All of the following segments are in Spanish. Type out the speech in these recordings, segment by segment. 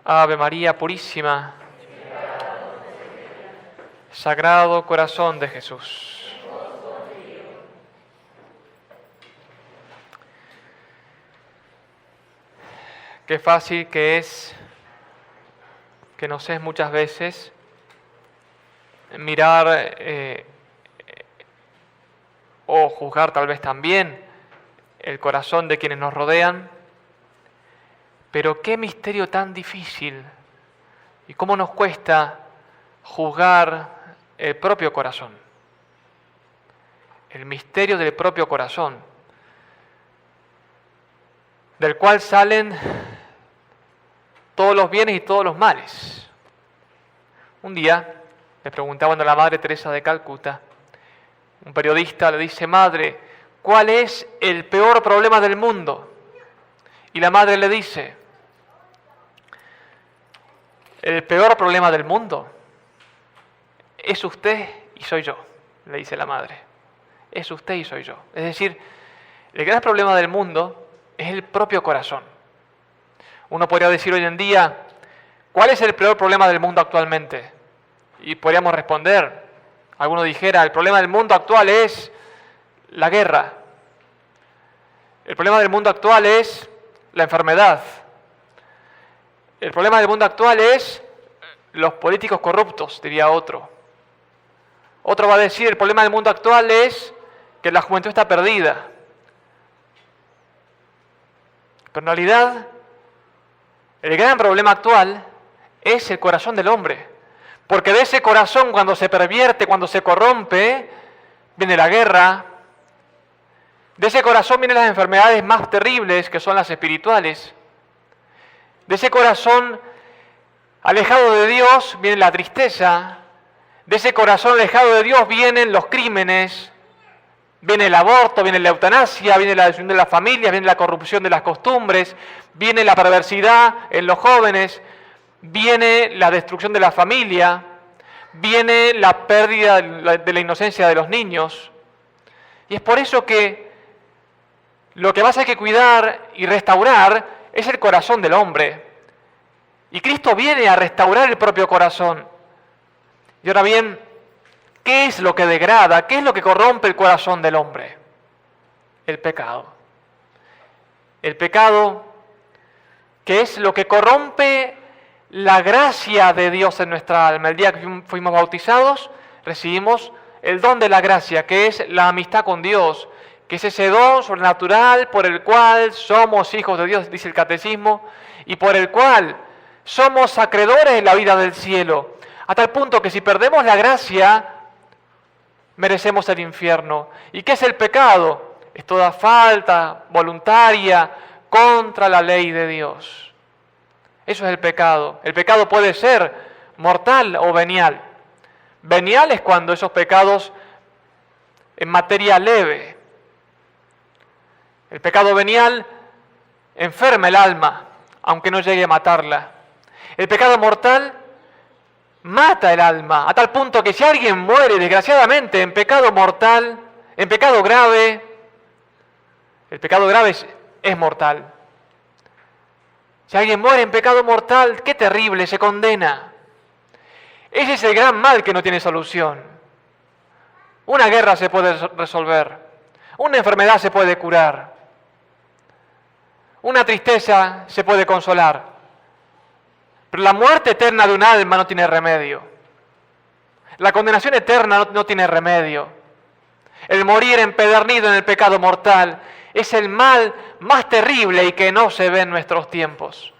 Ave María Purísima, Sagrado Corazón de Jesús. Qué fácil que nos es muchas veces mirar o juzgar tal vez también el corazón de quienes nos rodean, pero qué misterio tan difícil y cómo nos cuesta juzgar el propio corazón, el misterio del propio corazón, del cual salen todos los bienes y todos los males. Un día le preguntaban a la Madre Teresa de Calcuta, un periodista le dice: Madre, ¿cuál es el peor problema del mundo? Y la Madre le dice: el peor problema del mundo es usted y soy yo, le dice la Madre. Es usted y soy yo. Es decir, el gran problema del mundo es el propio corazón. Uno podría decir hoy en día, ¿cuál es el peor problema del mundo actualmente? Y podríamos responder, alguno dijera, el problema del mundo actual es la guerra. El problema del mundo actual es la enfermedad. El problema del mundo actual es los políticos corruptos, diría otro. Otro va a decir, el problema del mundo actual es que la juventud está perdida. Pero en realidad, el gran problema actual es el corazón del hombre. Porque de ese corazón, cuando se pervierte, cuando se corrompe, viene la guerra. De ese corazón vienen las enfermedades más terribles, que son las espirituales. De ese corazón alejado de Dios viene la tristeza. De ese corazón alejado de Dios vienen los crímenes. Viene el aborto, viene la eutanasia, viene la destrucción de las familias, viene la corrupción de las costumbres, viene la perversidad en los jóvenes, viene la destrucción de la familia, viene la pérdida de la inocencia de los niños. Y es por eso que lo que más hay que cuidar y restaurar es el corazón del hombre. Y Cristo viene a restaurar el propio corazón. Y ahora bien, ¿qué es lo que degrada? ¿Qué es lo que corrompe el corazón del hombre? El pecado. El pecado, que es lo que corrompe la gracia de Dios en nuestra alma. El día que fuimos bautizados, recibimos el don de la gracia, que es la amistad con Dios, que es ese don sobrenatural por el cual somos hijos de Dios, dice el Catecismo, y por el cual somos acreedores de la vida del cielo, a tal punto que si perdemos la gracia, merecemos el infierno. ¿Y qué es el pecado? Es toda falta voluntaria contra la ley de Dios. Eso es el pecado. El pecado puede ser mortal o venial. Venial es cuando esos pecados en materia leve. El pecado venial enferma el alma, aunque no llegue a matarla. El pecado mortal mata el alma, a tal punto que si alguien muere desgraciadamente en pecado mortal, en pecado grave, el pecado grave es mortal. Si alguien muere en pecado mortal, qué terrible, se condena. Ese es el gran mal que no tiene solución. Una guerra se puede resolver, una enfermedad se puede curar, una tristeza se puede consolar. Pero la muerte eterna de un alma no tiene remedio. La condenación eterna no tiene remedio. El morir empedernido en el pecado mortal es el mal más terrible y que no se ve en nuestros tiempos.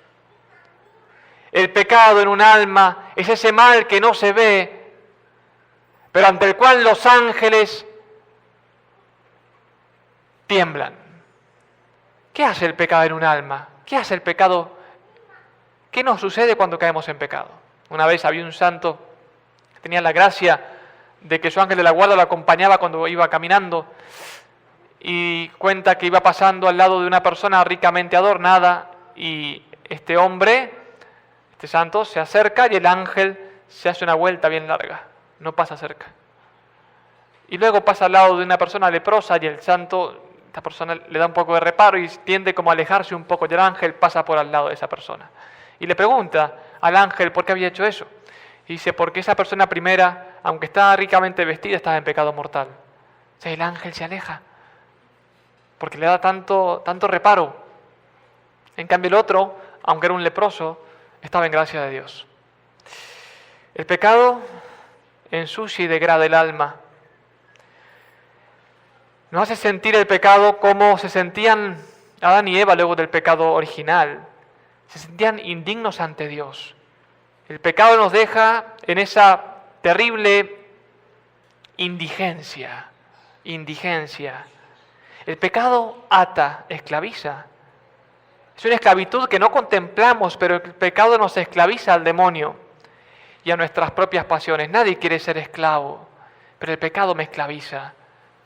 El pecado en un alma es ese mal que no se ve, pero ante el cual los ángeles tiemblan. ¿Qué hace el pecado en un alma? ¿Qué hace el pecado? ¿Qué nos sucede cuando caemos en pecado? Una vez había un santo que tenía la gracia de que su ángel de la guarda lo acompañaba cuando iba caminando y cuenta que iba pasando al lado de una persona ricamente adornada y este hombre, este santo, se acerca y el ángel se hace una vuelta bien larga, no pasa cerca. Y luego pasa al lado de una persona leprosa y el santo, esta persona le da un poco de reparo y tiende como a alejarse un poco y el ángel pasa por al lado de esa persona. Y le pregunta al ángel por qué había hecho eso. Y dice, porque esa persona primera, aunque estaba ricamente vestida, estaba en pecado mortal. O sea, el ángel se aleja, porque le da tanto reparo. En cambio el otro, aunque era un leproso, estaba en gracia de Dios. El pecado ensucia y degrada el alma. Nos hace sentir el pecado como se sentían Adán y Eva luego del pecado original. Se sentían indignos ante Dios. El pecado nos deja en esa terrible indigencia. El pecado ata, esclaviza. Es una esclavitud que no contemplamos, pero el pecado nos esclaviza al demonio y a nuestras propias pasiones. Nadie quiere ser esclavo, pero el pecado me esclaviza.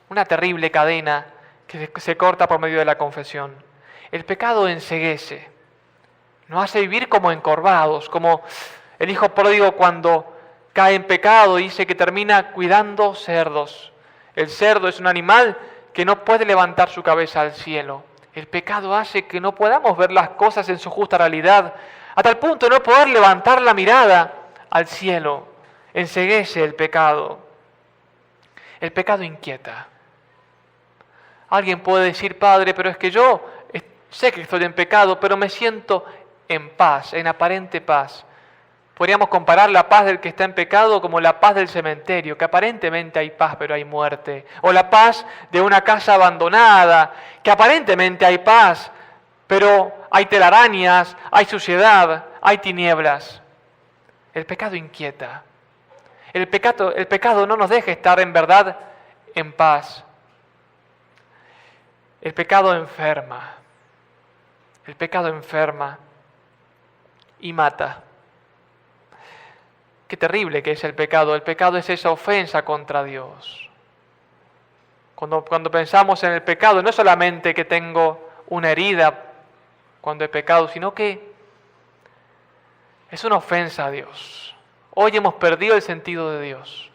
Una terrible cadena que se corta por medio de la confesión. El pecado enceguece, nos hace vivir como encorvados, como el hijo pródigo cuando cae en pecado dice que termina cuidando cerdos. El cerdo es un animal que no puede levantar su cabeza al cielo. El pecado hace que no podamos ver las cosas en su justa realidad, a tal punto de no poder levantar la mirada al cielo. Enceguece el pecado. El pecado inquieta. Alguien puede decir, Padre, pero es que yo sé que estoy en pecado, pero me siento en paz, en aparente paz. Podríamos comparar la paz del que está en pecado como la paz del cementerio, que aparentemente hay paz, pero hay muerte. O la paz de una casa abandonada, que aparentemente hay paz, pero hay telarañas, hay suciedad, hay tinieblas. El pecado inquieta. El pecado no nos deja estar en verdad en paz. El pecado enferma. El pecado enferma y mata. Qué terrible que es el pecado. El pecado es esa ofensa contra Dios. Cuando pensamos en el pecado, no es solamente que tengo una herida cuando he pecado, sino que es una ofensa a Dios. Hoy hemos perdido el sentido de Dios.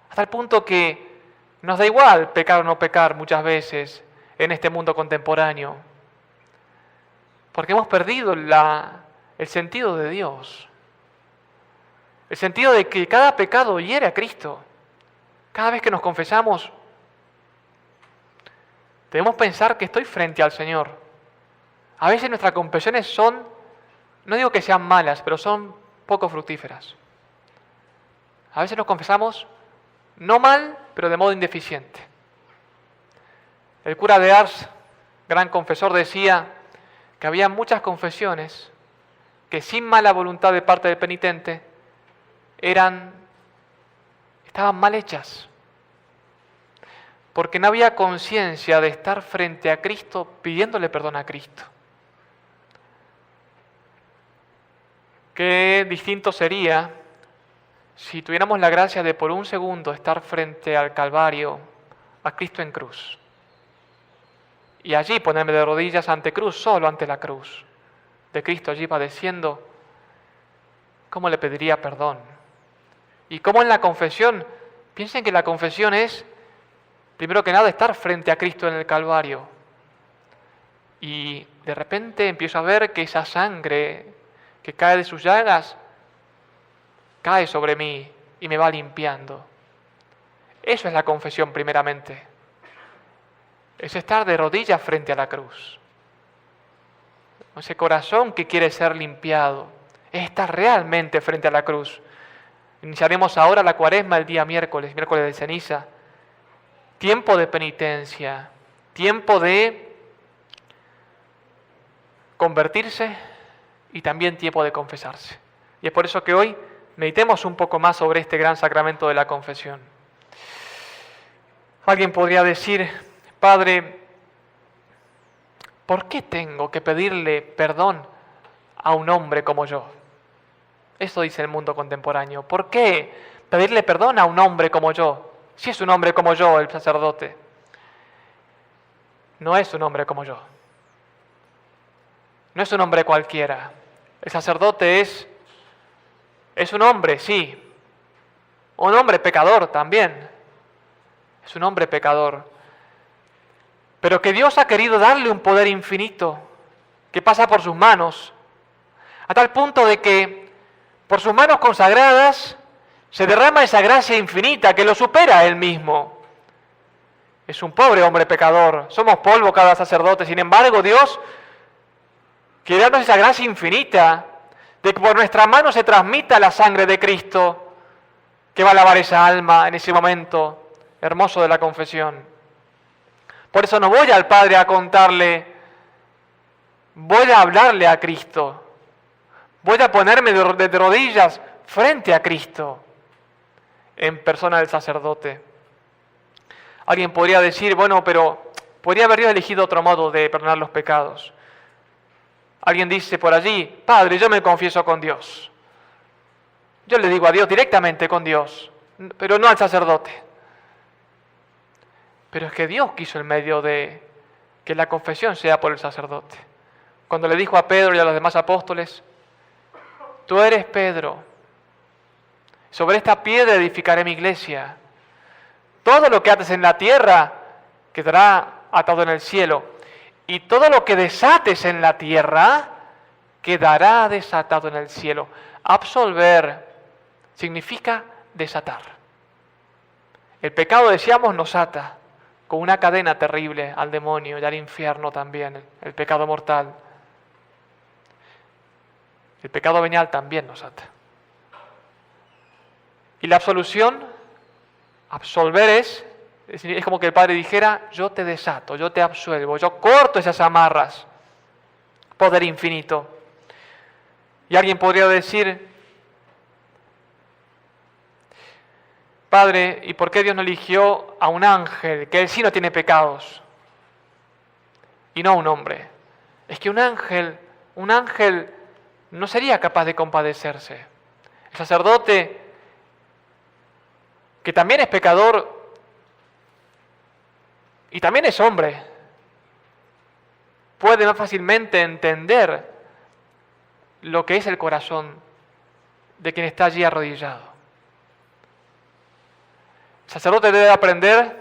Hasta el punto que nos da igual pecar o no pecar muchas veces en este mundo contemporáneo. Porque hemos perdido el sentido de Dios. El sentido de que cada pecado hiere a Cristo. Cada vez que nos confesamos, debemos pensar que estoy frente al Señor. A veces nuestras confesiones son, no digo que sean malas, pero son poco fructíferas. A veces nos confesamos no mal, pero de modo indeficiente. El cura de Ars, gran confesor, decía que había muchas confesiones que sin mala voluntad de parte del penitente estaban mal hechas, porque no había conciencia de estar frente a Cristo pidiéndole perdón a Cristo. Qué distinto sería si tuviéramos la gracia de por un segundo estar frente al Calvario, a Cristo en cruz, y allí ponerme de rodillas ante cruz, solo ante la cruz de Cristo allí padeciendo. ¿Cómo le pediría perdón? Y cómo en la confesión, piensen que la confesión es, primero que nada, estar frente a Cristo en el Calvario. Y de repente empiezo a ver que esa sangre que cae de sus llagas, cae sobre mí y me va limpiando. Eso es la confesión primeramente. Es estar de rodillas frente a la cruz. Ese corazón que quiere ser limpiado. Es estar realmente frente a la cruz. Iniciaremos ahora la cuaresma el día miércoles de ceniza. Tiempo de penitencia, tiempo de convertirse y también tiempo de confesarse. Y es por eso que hoy meditemos un poco más sobre este gran sacramento de la confesión. Alguien podría decir, Padre, ¿por qué tengo que pedirle perdón a un hombre como yo? Eso dice el mundo contemporáneo. ¿Por qué pedirle perdón a un hombre como yo? Si es un hombre como yo, el sacerdote. No es un hombre como yo. No es un hombre cualquiera. El sacerdote es un hombre, sí. Un hombre pecador también. Es un hombre pecador. Pero que Dios ha querido darle un poder infinito que pasa por sus manos a tal punto de que por sus manos consagradas se derrama esa gracia infinita que lo supera a él mismo. Es un pobre hombre pecador, somos polvo cada sacerdote, sin embargo Dios quiere darnos esa gracia infinita de que por nuestra mano se transmita la sangre de Cristo que va a lavar esa alma en ese momento hermoso de la confesión. Por eso no voy al Padre a contarle, voy a hablarle a Cristo, voy a ponerme de rodillas frente a Cristo en persona del sacerdote. Alguien podría decir, bueno, pero podría haber Dios elegido otro modo de perdonar los pecados. Alguien dice por allí, Padre, yo me confieso con Dios. Yo le digo a Dios directamente con Dios, pero no al sacerdote. Pero es que Dios quiso el medio de que la confesión sea por el sacerdote. Cuando le dijo a Pedro y a los demás apóstoles, tú eres Pedro, sobre esta piedra edificaré mi iglesia. Todo lo que ates en la tierra quedará atado en el cielo. Y todo lo que desates en la tierra quedará desatado en el cielo. Absolver significa desatar. El pecado, decíamos, nos ata con una cadena terrible al demonio y al infierno también, el pecado mortal. El pecado venial también nos ata. Y la absolución, absolver es como que el Padre dijera, yo te desato, yo te absuelvo, yo corto esas amarras. Poder infinito. Y alguien podría decir, Padre, ¿y por qué Dios no eligió a un ángel, que él sí no tiene pecados, y no a un hombre? Es que un ángel no sería capaz de compadecerse. El sacerdote, que también es pecador y también es hombre, puede más fácilmente entender lo que es el corazón de quien está allí arrodillado. El sacerdote debe aprender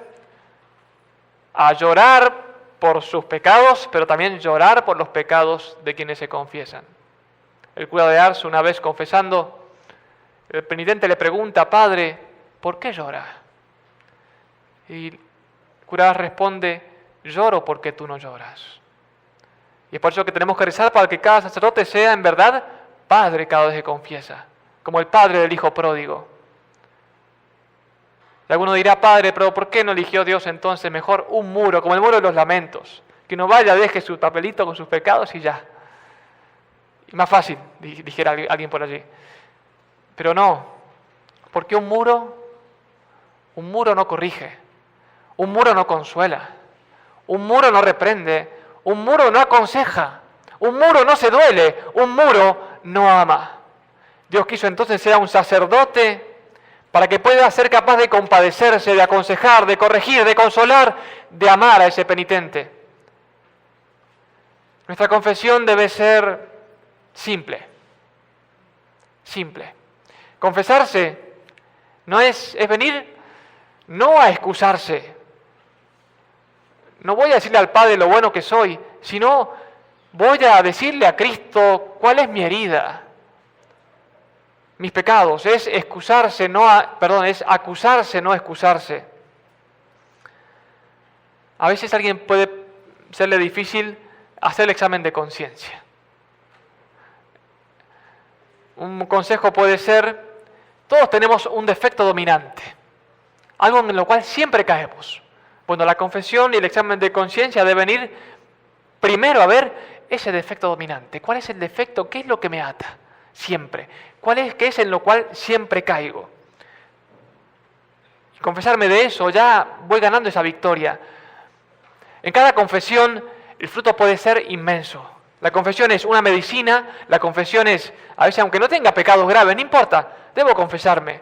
a llorar por sus pecados, pero también llorar por los pecados de quienes se confiesan. El cura de Ars, una vez confesando, el penitente le pregunta, Padre, ¿por qué llora? Y el cura responde, lloro porque tú no lloras. Y es por eso que tenemos que rezar para que cada sacerdote sea en verdad padre cada vez que confiesa, como el padre del hijo pródigo. Y alguno dirá, Padre, pero ¿por qué no eligió Dios entonces mejor un muro, como el muro de los lamentos? Que no vaya, deje su papelito con sus pecados y ya. Y más fácil, dijera alguien por allí. Pero no, porque un muro no corrige, un muro no consuela, un muro no reprende, un muro no aconseja, un muro no se duele, un muro no ama. Dios quiso entonces ser un sacerdote para que pueda ser capaz de compadecerse, de aconsejar, de corregir, de consolar, de amar a ese penitente. Nuestra confesión debe ser simple. Confesarse es venir no a excusarse. No voy a decirle al Padre lo bueno que soy, sino voy a decirle a Cristo cuál es mi herida. Mis pecados, es acusarse, no excusarse. A veces a alguien puede serle difícil hacer el examen de conciencia. Un consejo puede ser, todos tenemos un defecto dominante, algo en lo cual siempre caemos. Bueno, la confesión y el examen de conciencia deben ir primero a ver ese defecto dominante. ¿Cuál es el defecto? ¿Qué es lo que me ata? Siempre. ¿Qué es en lo cual siempre caigo? Y confesarme de eso, ya voy ganando esa victoria. En cada confesión el fruto puede ser inmenso. La confesión es una medicina, la confesión es, a veces aunque no tenga pecados graves, no importa, debo confesarme.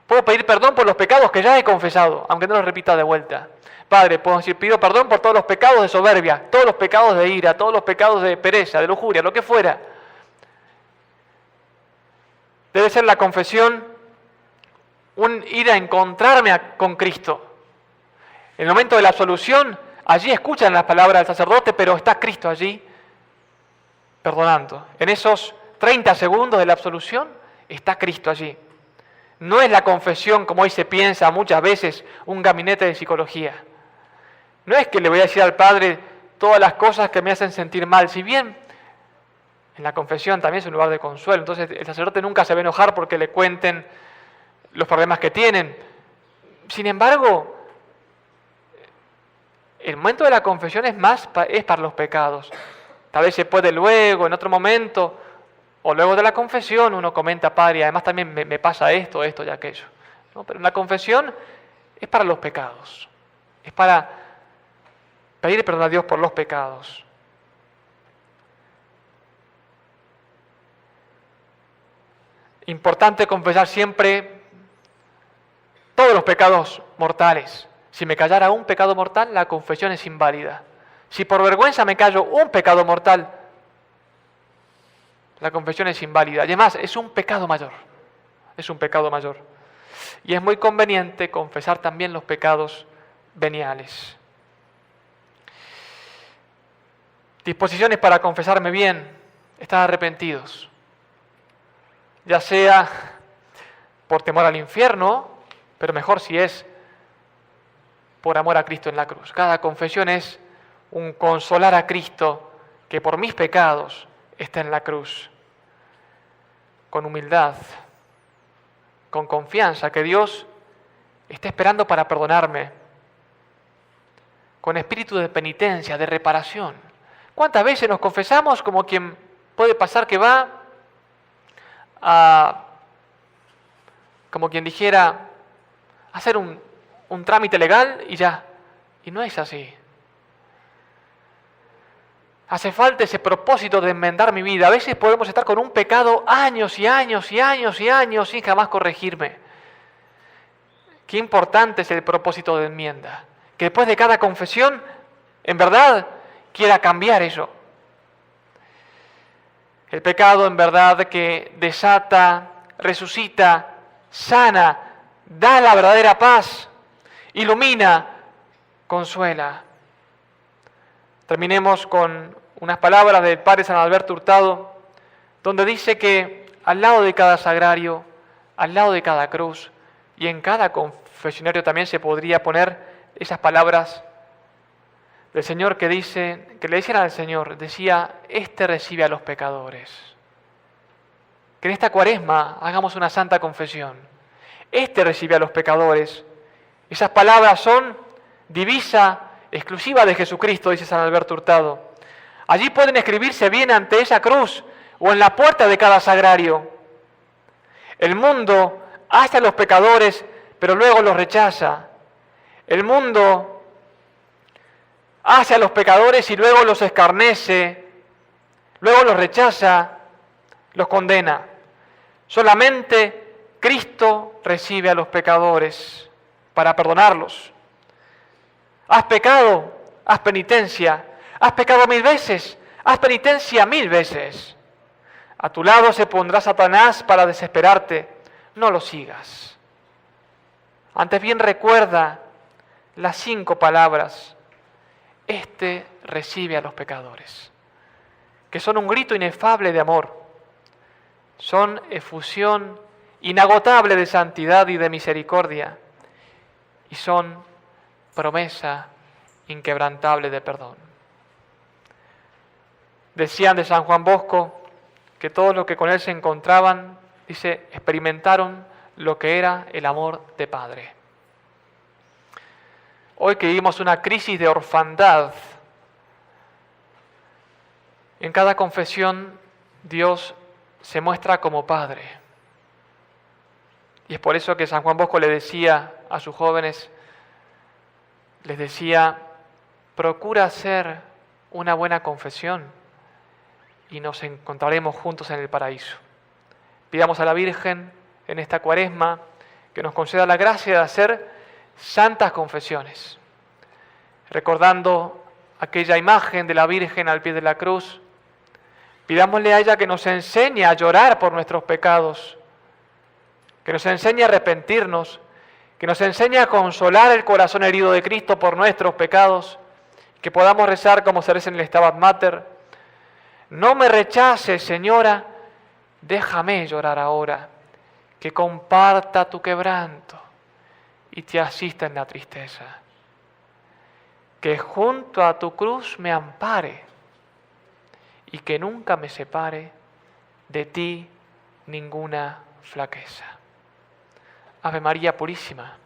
Puedo pedir perdón por los pecados que ya he confesado, aunque no los repita de vuelta. Padre, puedo decir, pido perdón por todos los pecados de soberbia, todos los pecados de ira, todos los pecados de pereza, de lujuria, lo que fuera. Debe ser la confesión un ir a encontrarme con Cristo. En el momento de la absolución, allí escuchan las palabras del sacerdote, pero está Cristo allí perdonando. En esos 30 segundos de la absolución, está Cristo allí. No es la confesión, como hoy se piensa muchas veces, un gabinete de psicología. No es que le voy a decir al Padre todas las cosas que me hacen sentir mal, si bien en la confesión también es un lugar de consuelo. Entonces el sacerdote nunca se va a enojar porque le cuenten los problemas que tienen. Sin embargo, el momento de la confesión es para los pecados. Tal vez se puede luego, en otro momento, o luego de la confesión uno comenta, Padre, además también me pasa esto y aquello. ¿No? Pero la confesión es para los pecados. Es para pedir perdón a Dios por los pecados. Importante confesar siempre todos los pecados mortales. Si me callara un pecado mortal, la confesión es inválida. Si por vergüenza me callo un pecado mortal, la confesión es inválida. Y además, es un pecado mayor. Es un pecado mayor. Y es muy conveniente confesar también los pecados veniales. Disposiciones para confesarme bien, estar arrepentidos. Ya sea por temor al infierno, pero mejor si es por amor a Cristo en la cruz. Cada confesión es un consolar a Cristo que por mis pecados está en la cruz. Con humildad, con confianza que Dios está esperando para perdonarme. Con espíritu de penitencia, de reparación. ¿Cuántas veces nos confesamos como quien puede pasar que va a, como quien dijera, hacer un trámite legal y ya? Y no es así. Hace falta ese propósito de enmendar mi vida. A veces podemos estar con un pecado años y años y años y años sin jamás corregirme. Qué importante es el propósito de enmienda. Que después de cada confesión, en verdad, quiera cambiar eso. El pecado, en verdad, que desata, resucita, sana, da la verdadera paz, ilumina, consuela. Terminemos con unas palabras del Padre San Alberto Hurtado, donde dice que al lado de cada sagrario, al lado de cada cruz y en cada confesionario también se podría poner esas palabras del Señor que le decían al Señor, decía, este recibe a los pecadores. Que en esta Cuaresma hagamos una santa confesión. Este recibe a los pecadores. Esas palabras son divisa exclusiva de Jesucristo, dice San Alberto Hurtado. Allí pueden escribirse bien ante esa cruz o en la puerta de cada sagrario. El mundo hace a los pecadores, pero luego los rechaza. El mundo hace a los pecadores y luego los escarnece, luego los rechaza, los condena. Solamente Cristo recibe a los pecadores para perdonarlos. Has pecado, haz penitencia. Has pecado 1000 veces, haz penitencia 1000 veces. A tu lado se pondrá Satanás para desesperarte. No lo sigas. Antes bien recuerda las 5 palabras. Este recibe a los pecadores, que son un grito inefable de amor. Son efusión inagotable de santidad y de misericordia. Y son promesa inquebrantable de perdón. Decían de San Juan Bosco que todos los que con él se encontraban, dice, experimentaron lo que era el amor de Padre. Hoy que vivimos una crisis de orfandad, en cada confesión Dios se muestra como Padre. Y es por eso que San Juan Bosco le decía a sus jóvenes, les decía, procura hacer una buena confesión y nos encontraremos juntos en el paraíso. Pidamos a la Virgen en esta Cuaresma que nos conceda la gracia de hacer santas confesiones, recordando aquella imagen de la Virgen al pie de la cruz. Pidámosle a ella que nos enseñe a llorar por nuestros pecados, que nos enseñe a arrepentirnos, que nos enseñe a consolar el corazón herido de Cristo por nuestros pecados, que podamos rezar como se reza en el Stabat Mater. No me rechaces, Señora, déjame llorar ahora, que comparta tu quebranto y te asista en la tristeza. Que junto a tu cruz me ampare y que nunca me separe de ti ninguna flaqueza. Ave María Purísima.